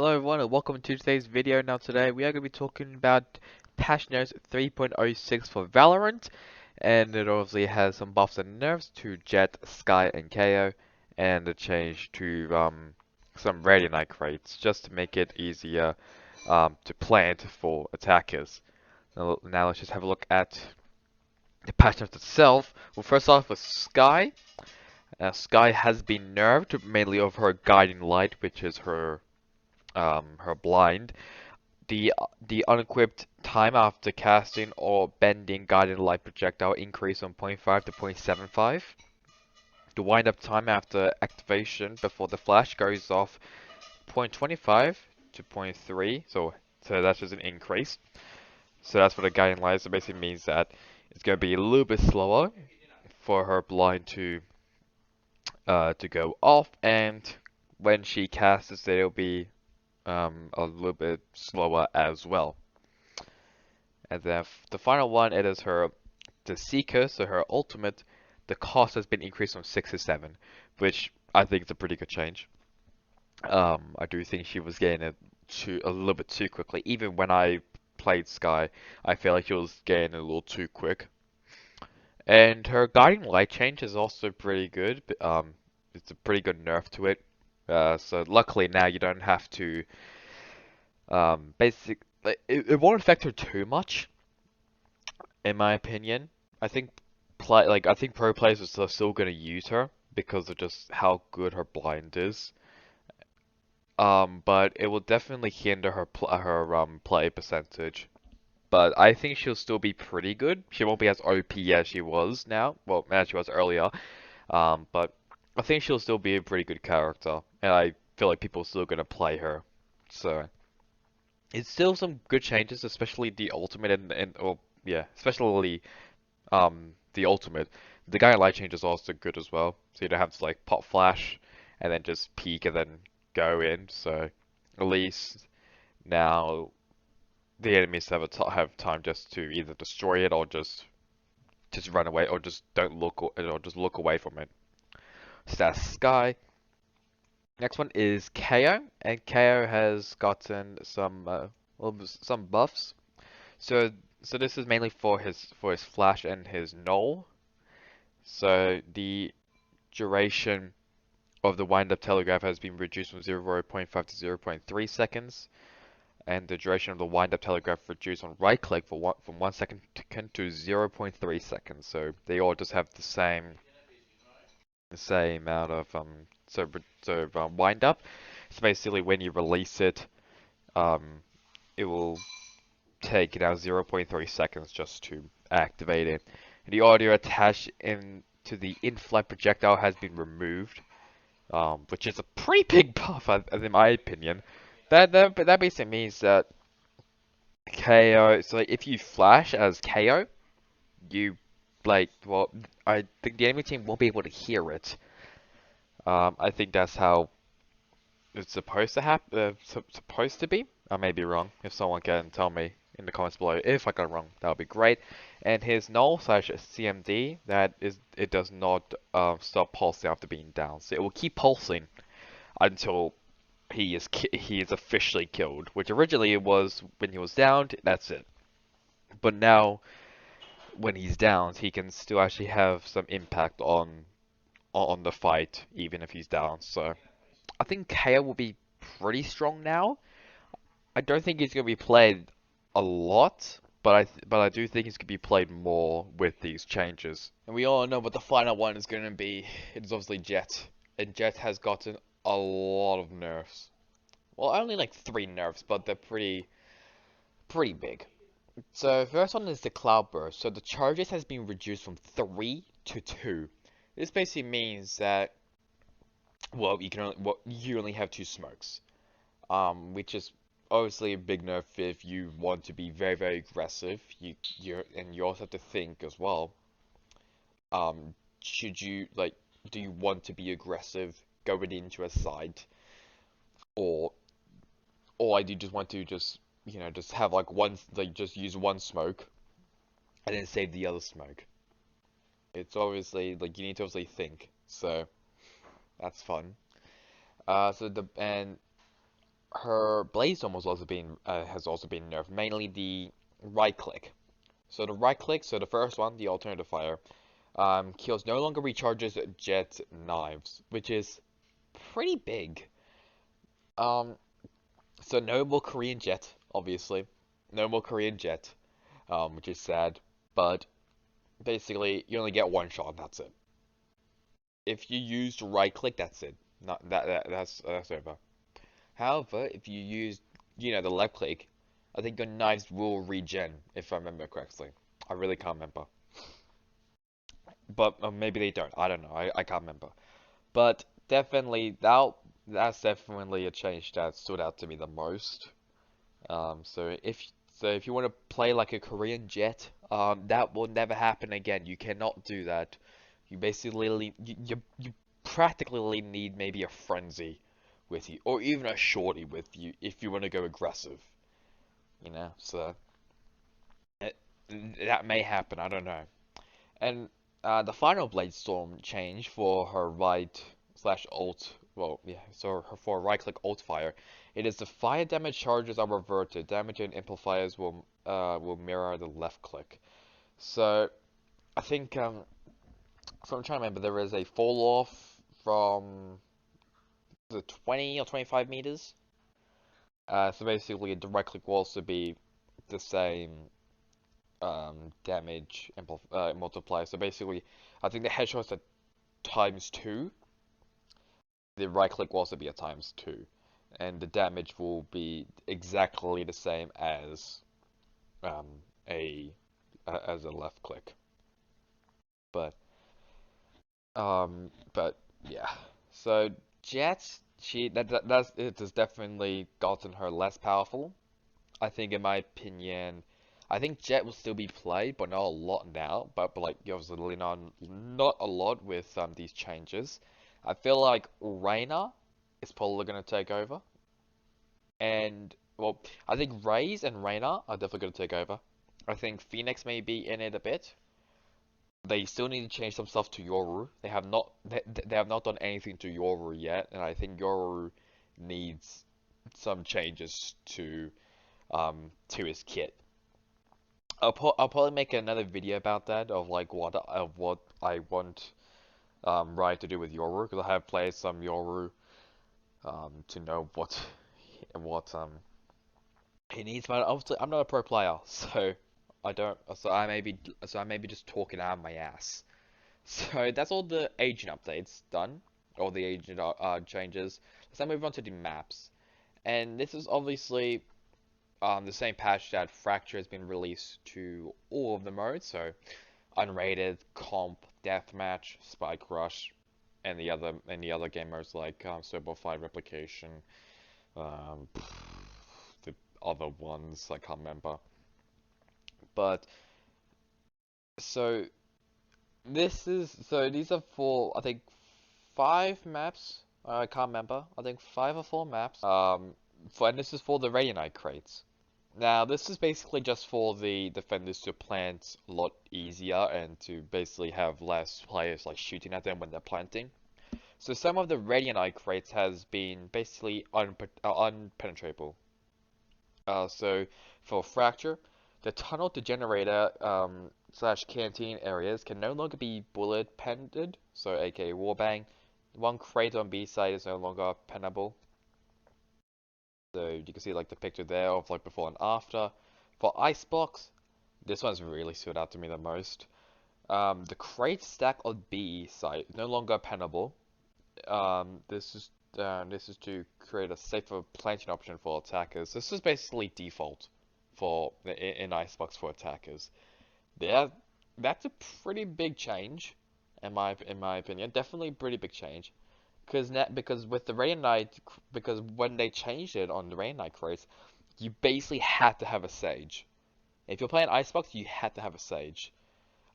Hello everyone and welcome to today's video. Now today we are going to be talking about patch notes 3.06 for Valorant, and it obviously has some buffs and nerfs to Jett, Skye and KO, and a change to some Radiant crates just to make it easier to plant for attackers. Now let's just have a look at the patch notes itself. Well, first off with Skye. Skye has been nerfed mainly over her Guiding Light, which is her blind. The unequipped time after casting or bending guided light projectile increase from 0.5 to 0.75. The wind up time after activation before the flash goes off 0.25 to zero point 0.3, so that's just an increase. So that's what the guiding light is. It basically means that it's going to be a little bit slower for her blind to go off, and when she casts it, it'll be a little bit slower as well. And then the final one, it is the Seeker, so her ultimate. The cost has been increased from 6 to 7, which I think is a pretty good change. I do think she was getting it a little bit too quickly. Even when I played Skye, I feel like she was getting it a little too quick. And her Guiding Light change is also pretty good. It's a pretty good nerf to it. So luckily now you don't have to it won't affect her too much, in my opinion. I think I think pro players are still gonna use her because of just how good her blind is. But it will definitely hinder her play percentage. But I think she'll still be pretty good. She won't be as OP as she was now. Well, as she was earlier. But I think she'll still be a pretty good character, and I feel like people are still gonna play her. So it's still some good changes, especially the ultimate and or yeah, especially the ultimate. The guy light change is also good as well, so you don't have to like pop flash and then just peek and then go in. So at least now the enemies have time just to either destroy it or just run away or just don't look or just look away from it. So that's Skye. Next one is KO, and KO has gotten some buffs. So so this is mainly for his flash and his null. So the duration of the wind-up telegraph has been reduced from 0.5 to 0.3 seconds, and the duration of the wind-up telegraph reduced on right-click from 1 second to 0.3 seconds. So they all just have the same amount of wind-up. So basically, when you release it, um, it will take now 0.3 seconds just to activate it. The audio attached to the in-flight projectile has been removed, which is a pretty big buff, in my opinion. That basically means that KO. So like, if you flash as KO, you well, I think the enemy team won't be able to hear it. I think that's how it's supposed to happen. Supposed to be. I may be wrong. If someone can tell me in the comments below if I got it wrong, that would be great. And his null slash CMD, it does not stop pulsing after being down. So it will keep pulsing until he is officially killed. Which originally it was when he was downed. That's it. But now when he's down, he can still actually have some impact on the fight, even if he's down. So I think KO will be pretty strong now. I don't think he's going to be played a lot, but I do think he's going to be played more with these changes. And we all know what the final one is going to be. It's obviously Jett, and Jett has gotten a lot of nerfs. Well, only like 3 nerfs, but they're pretty big. So first one is the Cloud Burst. So the charges has been reduced from 3 to 2. This basically means that you only have 2 smokes. Which is obviously a big nerf if you want to be very aggressive. You also have to think as well. Should you do you want to be aggressive going into a site, or do you just want to just have just use one smoke and then save the other smoke? It's obviously you need to obviously think. So that's fun. So the and her Blaze Storm has also been nerfed, mainly the right click. So the right click, so the first one, the alternative fire, kills no longer recharges jet knives, which is pretty big. Um, so no more Korean jet, obviously, no more Korean jet, which is sad. But basically, you only get one shot, and that's it. If you use right click, that's it. Not that's over. However, if you use, the left click, I think your knives will regen, if I remember correctly. I really can't remember. But maybe they don't. I don't know. I can't remember. But definitely, that's definitely a change that stood out to me the most. So if you want to play like a Korean jet, that will never happen again. You cannot do that. You basically you practically need maybe a frenzy with you, or even a shorty with you if you want to go aggressive. So it, that may happen. I don't know. And the final Blade Storm change for her right slash alt, well, yeah, so for right click alt fire, it is the fire damage charges are reverted. Damage and amplifiers will mirror the left click. So I think so I'm trying to remember, there is a fall off from the 20 or 25 meters. So basically, the right click will also be the same damage multiplier. So basically, I think the headshots at times 2, the right click will also be a times 2, and the damage will be exactly the same as um, a as a left click. But but yeah. So Jet, that's it has definitely gotten her less powerful. I think, in my opinion, I think Jet will still be played, but not a lot now. But like, obviously not a lot with these changes. I feel like Reyna is probably gonna take over, and well, I think Raze and Reyna are definitely gonna take over. I think Phoenix may be in it a bit. They still need to change some stuff to Yoru. They have not done anything to Yoru yet, and I think Yoru needs some changes to his kit. I'll probably make another video about that, of like what I want Riot to do with Yoru, because I have played some Yoru to know what he needs. But obviously I'm not a pro player, so I don't. So I may be just talking out of my ass. So that's all the agent updates done, all the agent changes. Let's now move on to the maps, and this is obviously the same patch that Fracture has been released to all of the modes, so unrated, comp, deathmatch, spike rush, and the other game modes like Snowball Fight Replication, um, the other ones I can't remember. But so these are for, I think, 5 maps. I can't remember. I think 5 or 4 maps. And this is for the Radiant crates. Now, this is basically just for the defenders to plant a lot easier and to basically have less players like shooting at them when they're planting. So some of the Radiant crates has been basically unpenetrable. So for Fracture, the tunnel to generator slash canteen areas can no longer be bullet pended, so aka warbang. One crate on B side is no longer pennable. So you can see like the picture there of like before and after. For Icebox, this one's really stood out to me the most. The crate stack on B site is no longer pennable. This is to create a safer planting option for attackers. This is basically default for in Icebox for attackers. Yeah, that's a pretty big change, in my opinion. Definitely a pretty big change. Because with the Radiant Knight, because when they changed it on the Radiant Knight crates, you basically had to have a Sage. If you're playing Icebox, you had to have a Sage.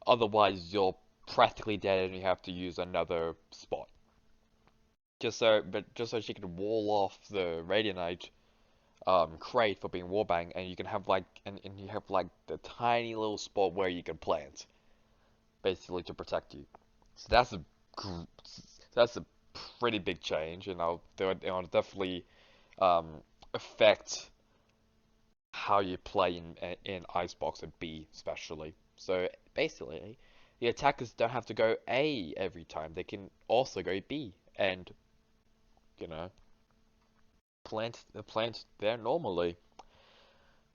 Otherwise, you're practically dead and you have to use another spot. Just so she can wall off the Radiant Knight crate for being warbang, and you can have and you have like the tiny little spot where you can plant, basically to protect you. So that's a pretty big change, and I'll definitely affect how you play in Icebox and B especially. So basically, the attackers don't have to go A every time. They can also go B and you know plant there normally.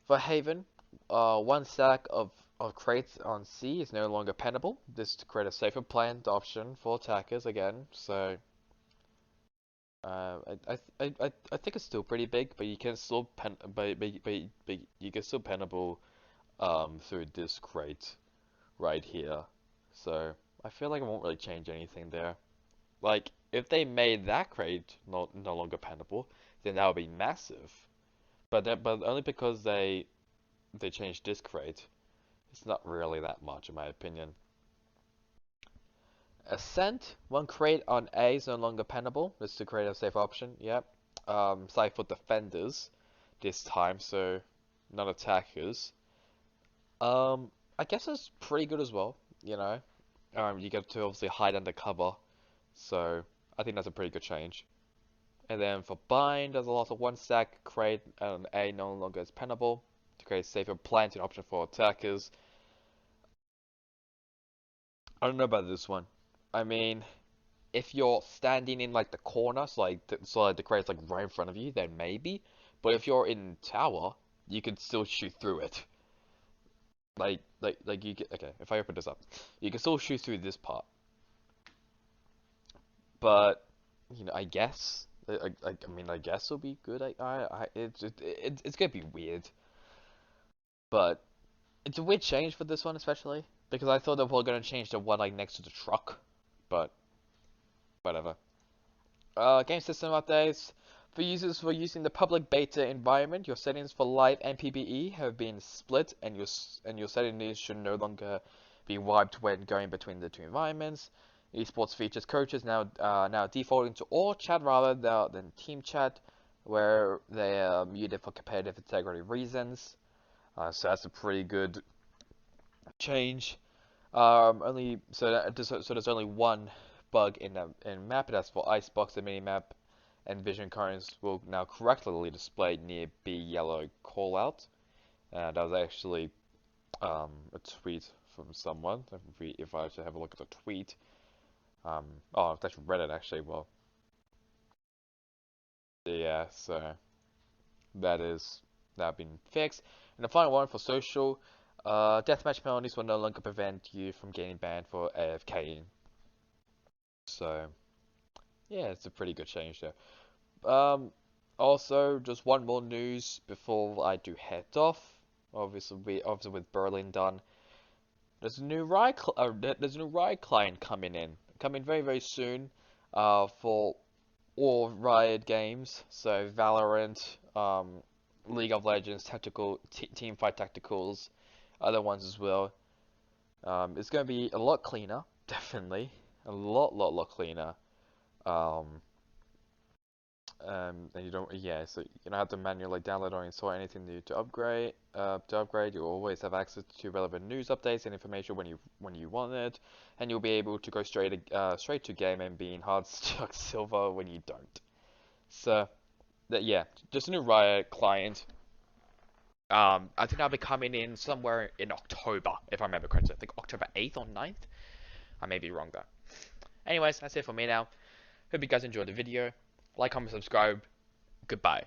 For Haven, one stack of crates on C is no longer pennable. This to create a safer plant option for attackers again. So I think it's still pretty big, but you can still but you can still pennable through this crate right here. So I feel like it won't really change anything there. Like if they made that crate no longer pennable, then that would be massive. But only because they changed this crate, it's not really that much in my opinion. Ascent, one crate on A is no longer pennable. This is to create a safe option. Yep. Side for defenders this time, so not attackers. I guess it's pretty good as well. You know, you get to obviously hide under cover, so I think that's a pretty good change. And then for bind, there's a lot of one stack crate and A no longer is pennable to create a safer planting option for attackers. I don't know about this one. I mean, if you're standing in like the corner, so like the crate's like right in front of you, then maybe. But if you're in tower, you can still shoot through it. Like you get okay. If I open this up, you can still shoot through this part. But I guess I mean I guess it'll be good. It's gonna be weird, but it's a weird change for this one especially because I thought they were gonna change the one like next to the truck, but whatever. Game system updates. For users who are using the public beta environment, your settings for live and PvE have been split, and your settings should no longer be wiped when going between the two environments. Esports features coaches now defaulting to all chat rather than team chat, where they are muted for competitive integrity reasons. So that's a pretty good change. So there's only one bug in map, and that's for Icebox. The minimap and vision currents will now correctly display near B yellow callout. That was actually a tweet from someone. If I should have a look at the tweet, oh, that's Reddit actually. Well, yeah. So that now been fixed. And the final one for social. Deathmatch penalties will no longer prevent you from getting banned for AFKing. So, yeah, it's a pretty good change there. Also, just one more news before I do head off. Obviously with Berlin done, there's a new Riot client coming very very soon. For all Riot games, so Valorant, League of Legends, Teamfight Tacticals, other ones as well. It's going to be a lot cleaner, definitely, a lot cleaner. Um, and you don't, yeah, so you don't have to manually download or install anything new to upgrade. You always have access to relevant news updates and information when you want it, and you'll be able to go straight to game and be in hard stuck silver when you don't. So, yeah, just a new Riot client. I think that'll be coming in somewhere in October, if I remember correctly. I think October 8th or 9th. I may be wrong though. Anyways, that's it for me now. Hope you guys enjoyed the video. Like, comment, subscribe. Goodbye.